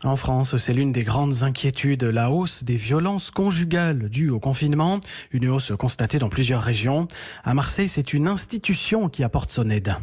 En France, c'est l'une des grandes inquiétudes, la hausse des violences conjugales dues au confinement, une hausse constatée dans plusieurs régions. À Marseille, c'est une institution qui apporte son aide.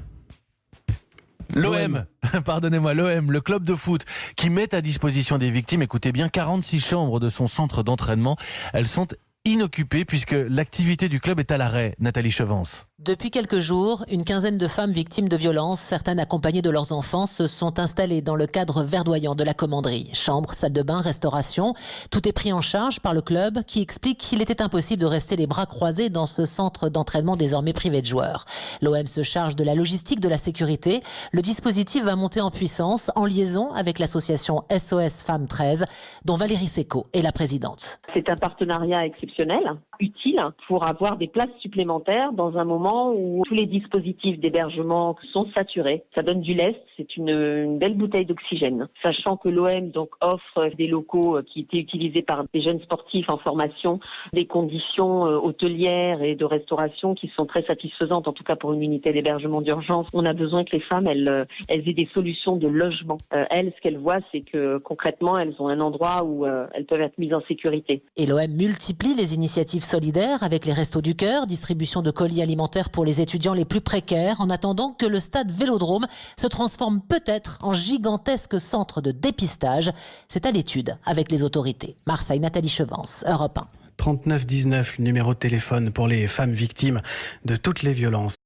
L'OM, pardonnez-moi, l'OM, le club de foot qui met à disposition des victimes, écoutez bien, 46 chambres de son centre d'entraînement. Elles sont inoccupées puisque l'activité du club est à l'arrêt. Nathalie Chevance. Depuis quelques jours, une quinzaine de femmes victimes de violences, certaines accompagnées de leurs enfants, se sont installées dans le cadre verdoyant de la commanderie. Chambre, salle de bain, restauration, tout est pris en charge par le club qui explique qu'il était impossible de rester les bras croisés dans ce centre d'entraînement désormais privé de joueurs. L'OM se charge de la logistique, de la sécurité. Le dispositif va monter en puissance en liaison avec l'association SOS Femmes 13, dont Valérie Secco est la présidente. C'est un partenariat exceptionnel, utile pour avoir des places supplémentaires dans un moment où tous les dispositifs d'hébergement sont saturés. Ça donne du lest, c'est une belle bouteille d'oxygène. Sachant que l'OM donc offre des locaux qui étaient utilisés par des jeunes sportifs en formation, des conditions hôtelières et de restauration qui sont très satisfaisantes, en tout cas pour une unité d'hébergement d'urgence. On a besoin que les femmes elles aient des solutions de logement. Elles, ce qu'elles voient, c'est que concrètement, elles ont un endroit où elles peuvent être mises en sécurité. Et l'OM multiplie les initiatives solidaires avec les Restos du Cœur, distribution de colis alimentaires pour les étudiants les plus précaires, en attendant que le stade Vélodrome se transforme peut-être en gigantesque centre de dépistage. C'est à l'étude avec les autorités. Marseille, Nathalie Chevance, Europe 1. 39 19, le numéro de téléphone pour les femmes victimes de toutes les violences.